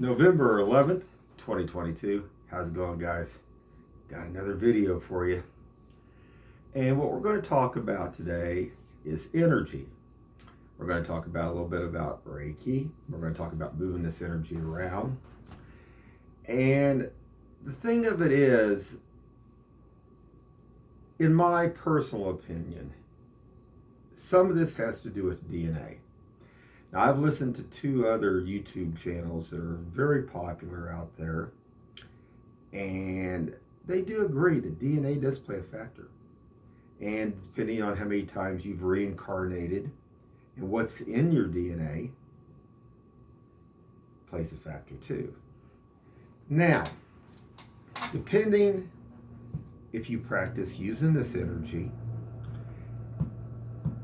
November 11th, 2022. How's it going, guys? Got another video for you. And what we're going to talk about today is energy. We're going to talk about a little bit about Reiki. We're going to talk about moving this energy around. And the thing of it is, in my personal opinion, some of this has to do with DNA. Now, I've listened to two other YouTube channels that are very popular out there, and they do agree that DNA does play a factor. And depending on how many times you've reincarnated and what's in your DNA plays a factor too. Now, depending if you practice using this energy,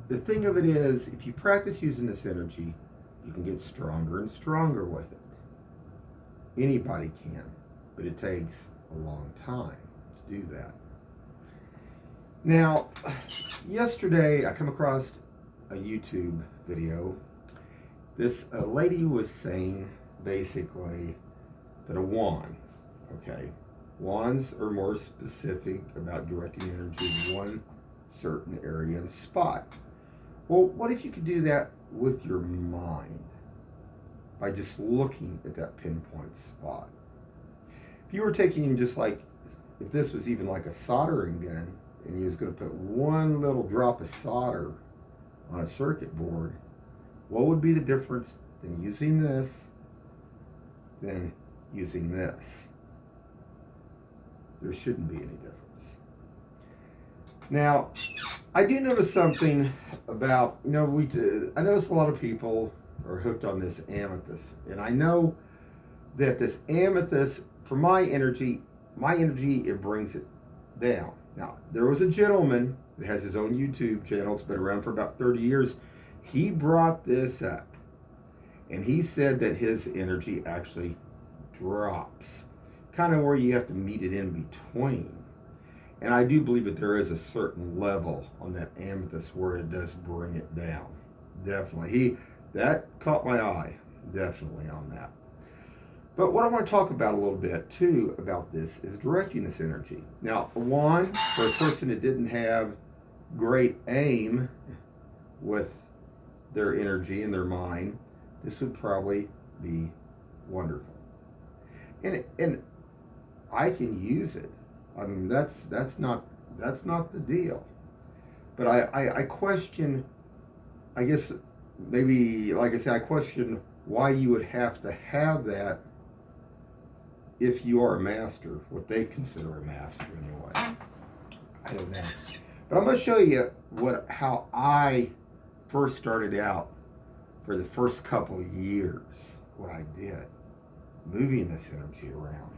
the thing of it is, if you practice using this energy, you can get stronger and stronger with it. Anybody can, but it takes a long time to do that. Now, yesterday I come across a YouTube video. This lady was saying basically that a wand, okay, wands are more specific about directing energy to one certain area and spot. Well, what if you could do that with your mind by just looking at that pinpoint spot? If you were taking just like, if this was even like a soldering gun and you was going to put one little drop of solder on a circuit board, what would be the difference than using this than using this? There shouldn't be any difference. Now, I do notice something about, I notice a lot of people are hooked on this amethyst. And I know that this amethyst, for my energy, it brings it down. Now, there was a gentleman that has his own YouTube channel. It's been around for about 30 years. He brought this up. And he said that his energy actually drops. Kind of where you have to meet it in between. And I do believe that there is a certain level on that amethyst where it does bring it down. Definitely. That caught my eye. Definitely on that. But what I want to talk about a little bit too about this is directing this energy. Now, a wand, for a person that didn't have great aim with their energy and their mind, this would probably be wonderful. And I can use it. I mean, that's not the deal. But I question, I guess maybe, like I said, I question why you would have to have that if you are a master, what they consider a master anyway. I don't know. But I'm going to show you how I first started out for the first couple of years, what I did, moving this energy around.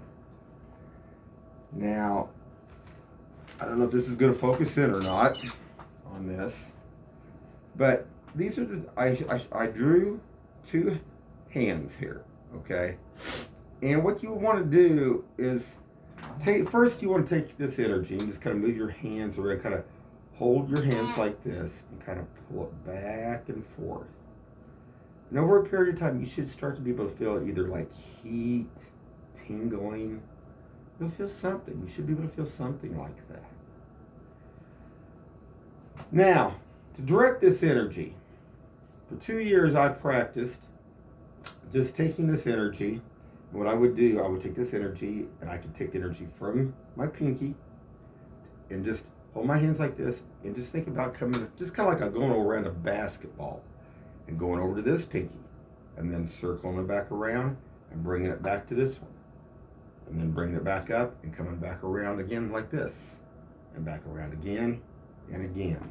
Now, I don't know if this is going to focus in or not on this, but these are I drew two hands here, okay? And what you want to do is first you want to take this energy and just kind of move your hands around, kind of hold your hands like this and kind of pull it back and forth. And over a period of time, you should start to be able to feel either like heat, tingling. You'll feel something. You should be able to feel something like that. Now, to direct this energy, for 2 years I practiced just taking this energy. And what I would do, I would take this energy, and I could take the energy from my pinky and just hold my hands like this and just think about coming, just kind of like I'm going around a basketball and going over to this pinky and then circling it back around and bringing it back to this one. And then bringing it back up and coming back around again like this. And back around again and again.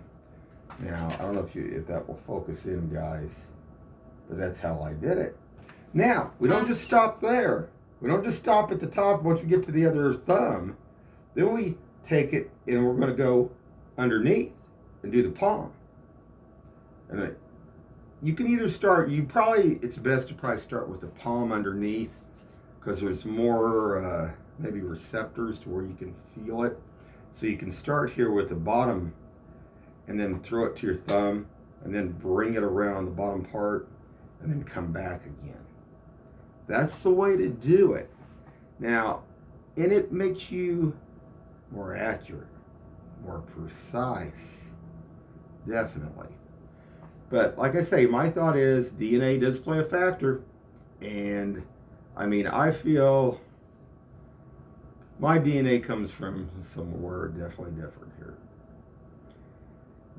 Now, I don't know if that will focus in, guys, but that's how I did it. Now, we don't just stop there. We don't just stop at the top once we get to the other thumb. Then we take it and we're going to go underneath and do the palm. And you can either start, it's best to probably start with the palm underneath, because there's more maybe receptors to where you can feel it. So you can start here with the bottom and then throw it to your thumb and then bring it around the bottom part and then come back again. That's the way to do it. Now, and it makes you more accurate, more precise, definitely. But like I say, my thought is DNA does play a factor. And I mean, I feel my DNA comes from somewhere definitely different here.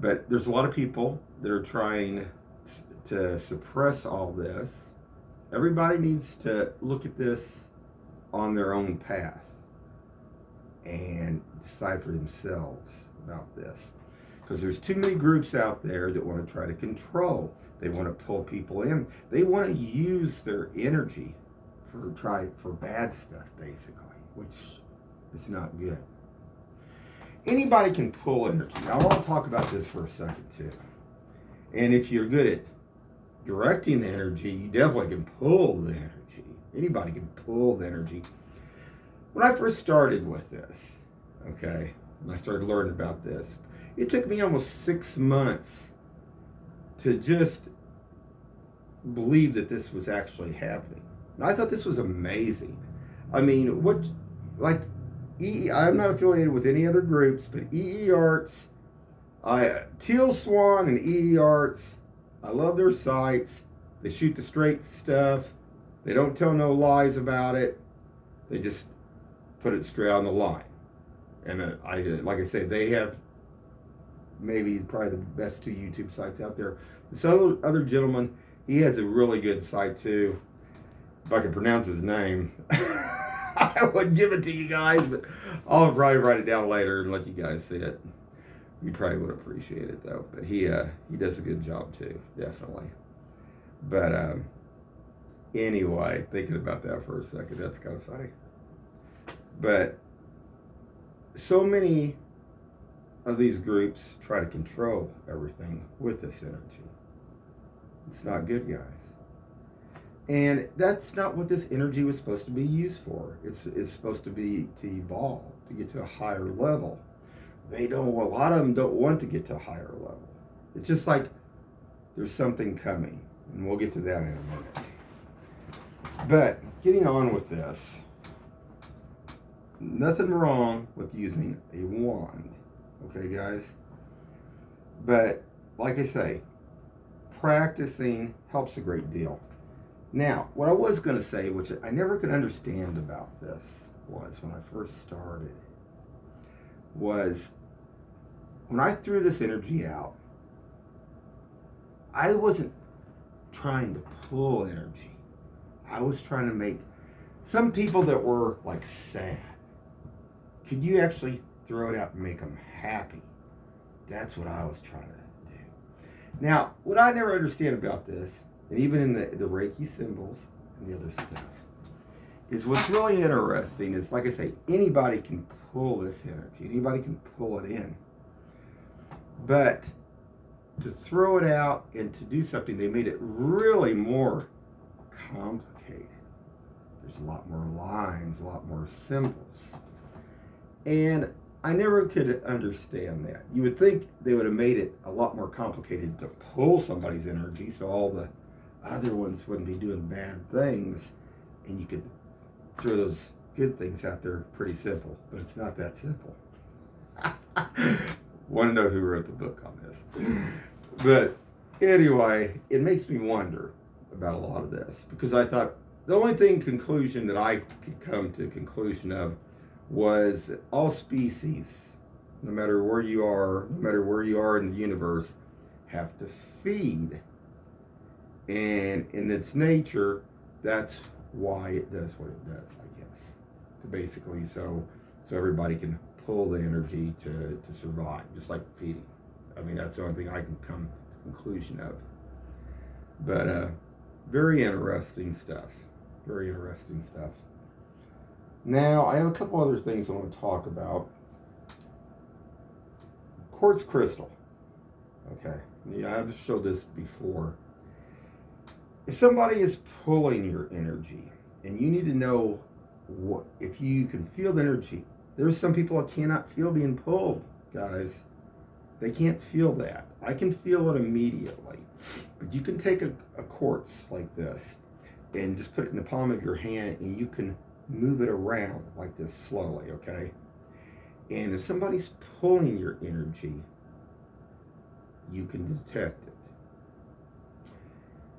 But there's a lot of people that are trying to suppress all this. Everybody needs to look at this on their own path and decide for themselves about this. Because there's too many groups out there that want to try to control. They want to pull people in. They want to use their energy for bad stuff, basically, which is not good. Anybody can pull energy. Now, I want to talk about this for a second, too. And if you're good at directing the energy, you definitely can pull the energy. Anybody can pull the energy. When I first started with this, okay, when I started learning about this, it took me almost 6 months to just believe that this was actually happening. And I thought this was amazing. I mean, I'm not affiliated with any other groups, but EE Arts, Teal Swan and EE Arts, I love their sites. They shoot the straight stuff. They don't tell no lies about it. They just put it straight on the line. And like I said, they have probably the best 2 YouTube sites out there. This other gentleman, he has a really good site too. If I could pronounce his name, I would give it to you guys, but I'll probably write it down later and let you guys see it. You probably would appreciate it though. But he does a good job too, definitely. But anyway, thinking about that for a second, that's kind of funny. But so many of these groups try to control everything with this energy. It's not good, guys. And that's not what this energy was supposed to be used for. It's supposed to be to evolve, to get to a higher level. A lot of them don't want to get to a higher level. It's just like there's something coming, and we'll get to that in a minute. But getting on with this, nothing wrong with using a wand, okay, guys? But like I say, practicing helps a great deal. Now, what I was going to say, which I never could understand about this was when I first started, was when I threw this energy out, I wasn't trying to pull energy. I was trying to make some people that were like sad. Could you actually throw it out and make them happy? That's what I was trying to do. Now, what I never understand about this, and even in the Reiki symbols and the other stuff, is what's really interesting is, like I say, anybody can pull this energy. Anybody can pull it in. But to throw it out and to do something, they made it really more complicated. There's a lot more lines, a lot more symbols. And I never could understand that. You would think they would have made it a lot more complicated to pull somebody's energy so all the other ones wouldn't be doing bad things and you could throw those good things out there pretty simple. But it's not that simple. Want to know who wrote the book on this. But anyway, it makes me wonder about a lot of this because I thought the only conclusion that I could come to a conclusion of was all species, no matter where you are in the universe, have to feed. And in its nature, that's why it does what it does, I guess. To basically so everybody can pull the energy to survive, just like feeding. I mean, that's the only thing I can come to the conclusion of. But very interesting stuff. Very interesting stuff. Now, I have a couple other things I want to talk about. Quartz crystal. Okay. Yeah, I've showed this before. If somebody is pulling your energy, and you need to know if you can feel the energy. There's some people that cannot feel being pulled, guys. They can't feel that. I can feel it immediately. But you can take a quartz like this, and just put it in the palm of your hand, and you can move it around like this slowly, okay? And if somebody's pulling your energy, you can detect it.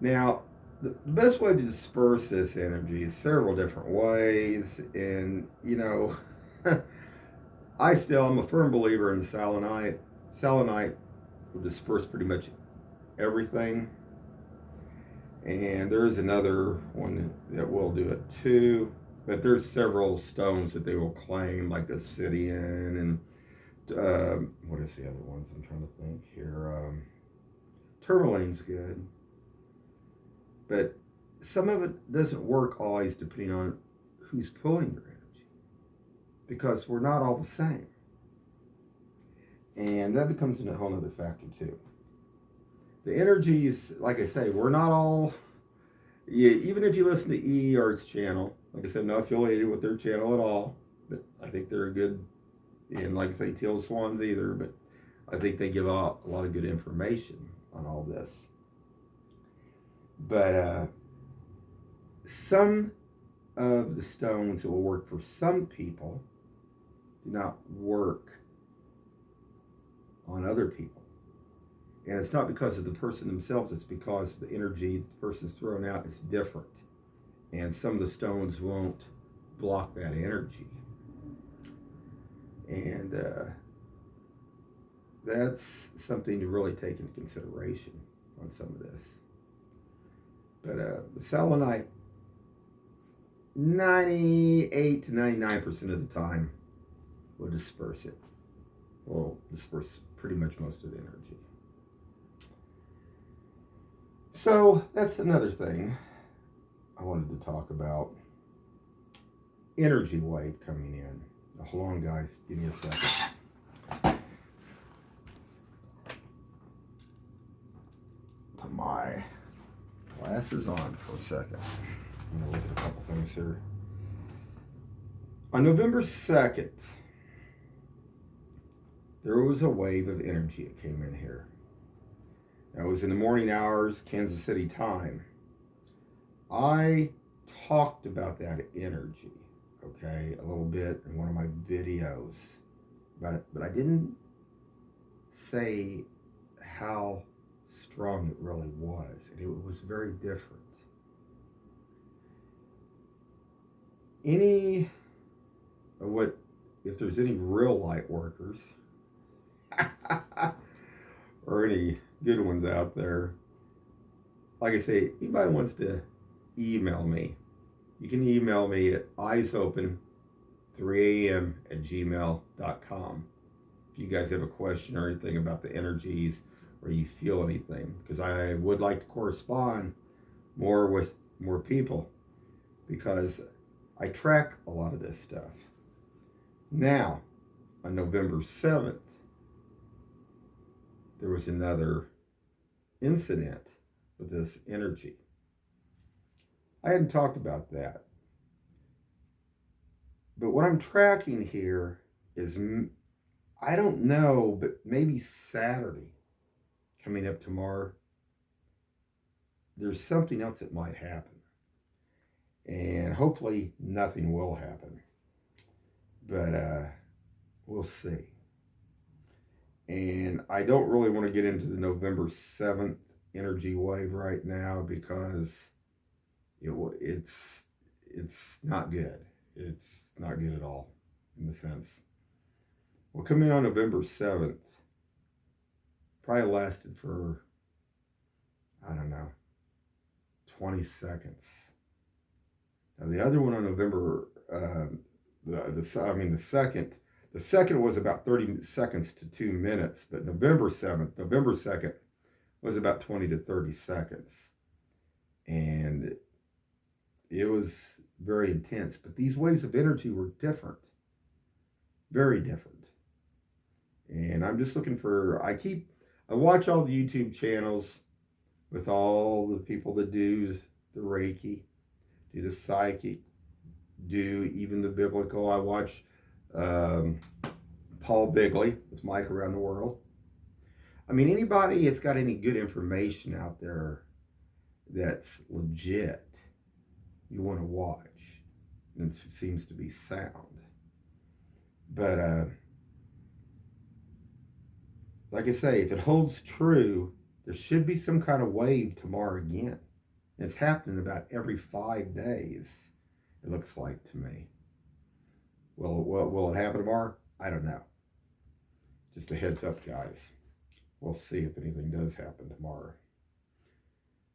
Now, the best way to disperse this energy is several different ways, and I'm a firm believer in selenite. Selenite will disperse pretty much everything, and there's another one that will do it too. But there's several stones that they will claim, like obsidian and what is the other ones? I'm trying to think here. Tourmaline's good, but some of it doesn't work always depending on who's pulling your energy, because we're not all the same, and that becomes a whole other factor too. The energies, like I say, we're not all. Yeah, even if you listen to E Art's channel, like I said, not affiliated with their channel at all, but I think they're a good, and like I say, Teal Swans either, but I think they give out a lot of good information on all this. But some of the stones that will work for some people do not work on other people. And it's not because of the person themselves, it's because the energy the person's throwing out is different. And some of the stones won't block that energy. And that's something to really take into consideration on some of this. But the selenite, 98 to 99% of the time, will disperse it. Will disperse pretty much most of the energy. So that's another thing I wanted to talk about. Energy wave coming in. Now, hold on, guys. Give me a second. Put my glasses on for a second. I'm going to look at a couple things here. On November 2nd, there was a wave of energy that came in here. That was in the morning hours, Kansas City time. I talked about that energy, okay, a little bit in one of my videos, but I didn't say how strong it really was, and it was very different. If there's any real light workers, or any good ones out there, like I say, anybody wants to email me, you can email me at eyesopen3am@gmail.com if you guys have a question or anything about the energies, or you feel anything, because I would like to correspond more with more people, because I track a lot of this stuff. Now, on November 7th, there was another incident with this energy. I hadn't talked about that. But what I'm tracking here is, I don't know, but maybe Saturday, coming up tomorrow, there's something else that might happen. And hopefully nothing will happen. But we'll see. And I don't really want to get into the November 7th energy wave right now, because it's not good. It's not good at all, in the sense. Well, coming on November 7th, probably lasted for, I don't know, 20 seconds. Now the other one on November, the second was about 30 seconds to 2 minutes, but November 2nd was about 20 to 30 seconds. And it was very intense, but these waves of energy were different, very different. And I'm just looking for, I watch all the YouTube channels with all the people that do the Reiki, do the psychic, do even the biblical. I watch Paul Bigley with Mike Around the World. I mean, anybody that's got any good information out there that's legit, you want to watch. And it seems to be sound. But like I say, if it holds true, there should be some kind of wave tomorrow again. And it's happening about every 5 days, it looks like to me. Will it happen tomorrow? I don't know. Just a heads up, guys. We'll see if anything does happen tomorrow.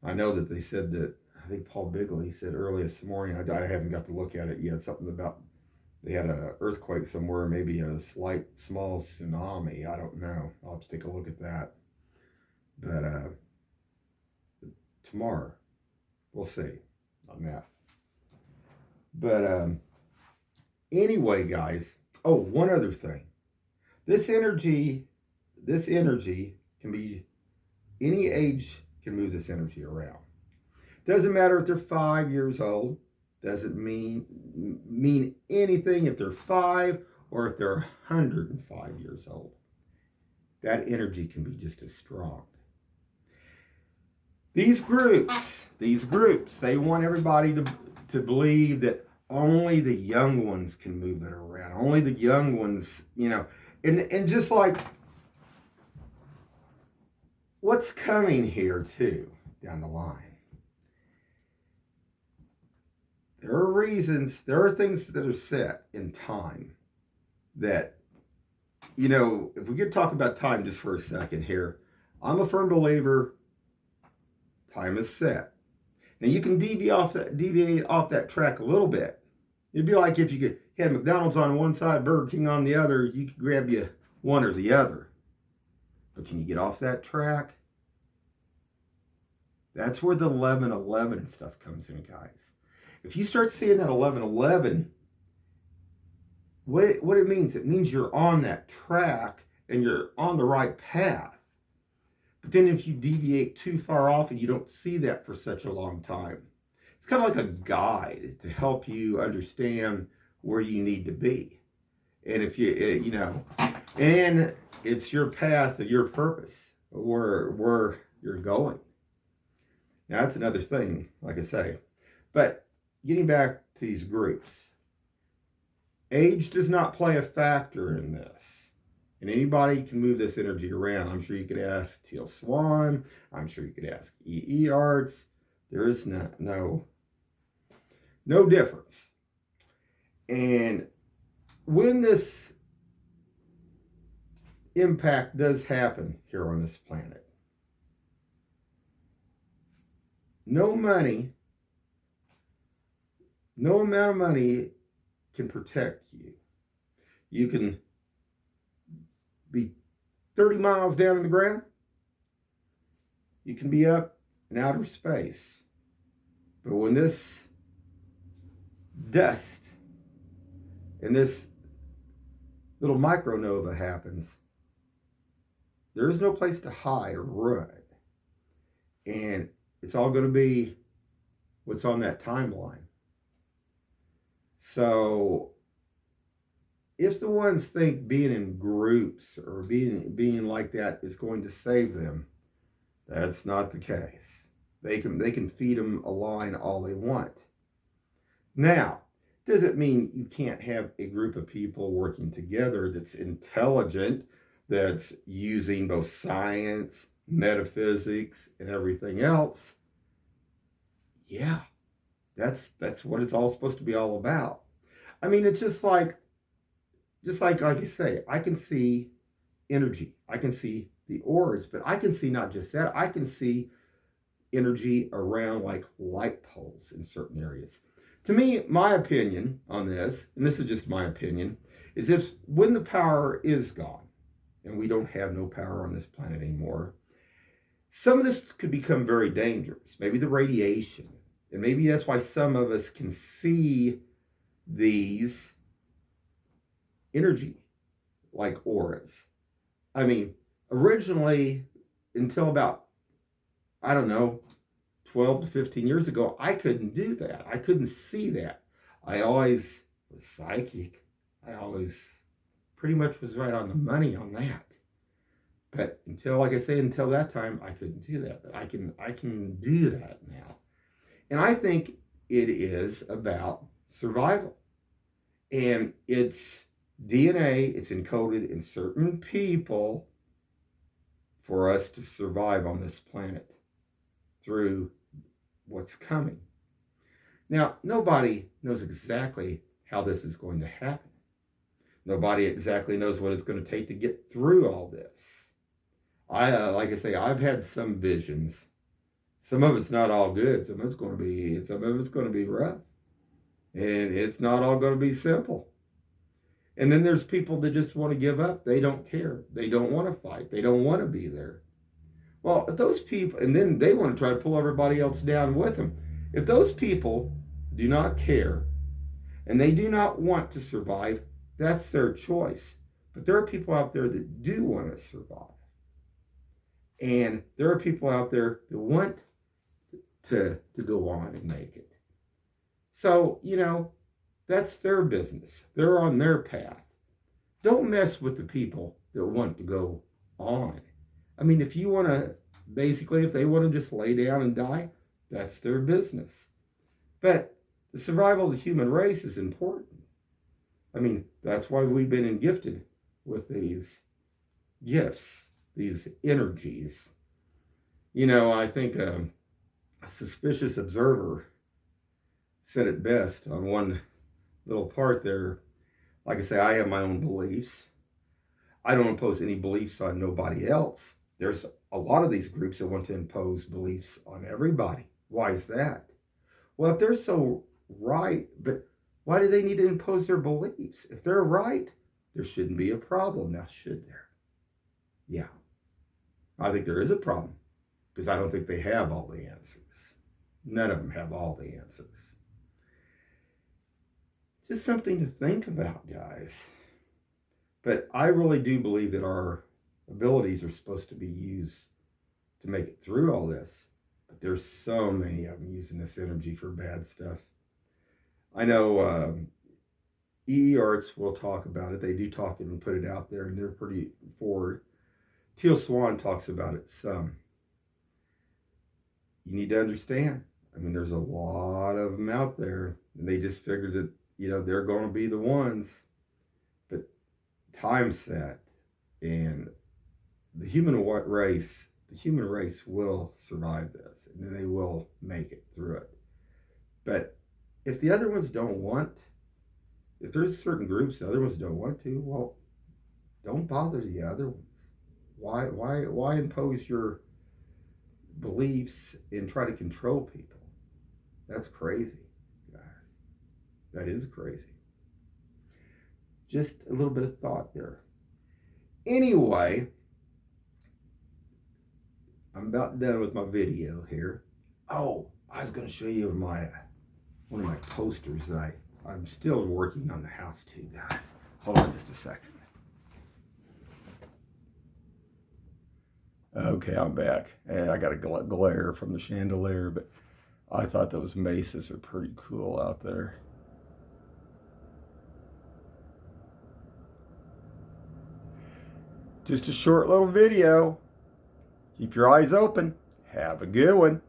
I know that they said that, I think Paul Bigley said early this morning, I haven't got to look at it yet, something about they had an earthquake somewhere, maybe a small tsunami. I don't know. I'll have to take a look at that. But tomorrow, we'll see on that. But anyway, guys. Oh, one other thing. This energy can be, any age can move this energy around. Doesn't matter if they're 5 years old. Doesn't mean anything if they're 5 or if they're 105 years old. That energy can be just as strong. These groups, they want everybody to believe that only the young ones can move it around. Only the young ones, and just like what's coming here too down the line. There are reasons, there are things that are set in time that, if we could talk about time just for a second here, I'm a firm believer time is set. Now you can deviate off that track a little bit. It'd be like if you had McDonald's on one side, Burger King on the other, you could grab you one or the other. But can you get off that track? That's where the 11:11 stuff comes in, guys. If you start seeing that 11:11, what it means you're on that track and you're on the right path. But then if you deviate too far off and you don't see that for such a long time, it's kind of like a guide to help you understand where you need to be. And if and it's your path and your purpose, where you're going. Now that's another thing, like I say. But getting back to these groups, age does not play a factor in this. And anybody can move this energy around. I'm sure you could ask Teal Swan. I'm sure you could ask E.E. Arts. There is no difference. And when this impact does happen here on this planet, no amount of money can protect you. You can be 30 miles down in the ground. You can be up in outer space. But when this dust and this little micronova happens, there is no place to hide or run. And it's all going to be what's on that timeline. So if the ones think being in groups or being like that is going to save them, that's not the case. They can feed them a line all they want. Now, does it mean you can't have a group of people working together that's intelligent, that's using both science, metaphysics, and everything else? Yeah, that's what it's all supposed to be all about. I mean, it's just like I say, I can see energy. I can see the auras, but I can see not just that. I can see energy around like light poles in certain areas. To me, my opinion on this, and this is just my opinion, is when the power is gone, and we don't have no power on this planet anymore, some of this could become very dangerous. Maybe the radiation, and maybe that's why some of us can see these energy like auras. I mean, originally, until about, 12 to 15 years ago, I couldn't do that. I couldn't see that. I always was psychic. I always pretty much was right on the money on that. But until that time, I couldn't do that. But I can do that now. And I think it is about survival. And it's DNA, it's encoded in certain people for us to survive on this planet through what's coming. Now, nobody knows exactly how this is going to happen. Nobody exactly knows what it's going to take to get through all this. Like I say, I've had some visions. Some of it's not all good. Some of it's going to be rough, and it's not all going to be simple. And then there's people that just want to give up. They don't care. They don't want to fight. They don't want to be there. Well, if those people, and then they want to try to pull everybody else down with them. If those people do not care and they do not want to survive, that's their choice. But there are people out there that do want to survive. And there are people out there that want to go on and make it. So, that's their business. They're on their path. Don't mess with the people that want to go on. I mean, if they want to just lay down and die, that's their business. But the survival of the human race is important. I mean, that's why we've been gifted with these gifts, these energies. I think a suspicious observer said it best on one little part there. Like I say, I have my own beliefs. I don't impose any beliefs on nobody else. There's a lot of these groups that want to impose beliefs on everybody. Why is that? Well, if they're so right, but why do they need to impose their beliefs? If they're right, there shouldn't be a problem. Now, should there? Yeah. I think there is a problem because I don't think they have all the answers. None of them have all the answers. Just something to think about, guys. But I really do believe that our abilities are supposed to be used to make it through all this. But there's so many of them using this energy for bad stuff. I know EE Arts will talk about it. They do talk and put it out there, and they're pretty forward. Teal Swan talks about it some. You need to understand. I mean, there's a lot of them out there, and they just figure that, they're going to be the ones. But time's set, and the human race will survive this, and then they will make it through it. But if the other ones don't want, if there's certain groups the other ones don't want to, well, don't bother the other ones. Why impose your beliefs and try to control people? That's crazy, guys. That is crazy. Just a little bit of thought there. Anyway, I'm about done with my video here. Oh, I was going to show you one of my posters that I'm still working on the house too, guys. Hold on just a second. Okay, I'm back. And I got a glare from the chandelier, but I thought those mesas are pretty cool out there. Just a short little video. Keep your eyes open. Have a good one.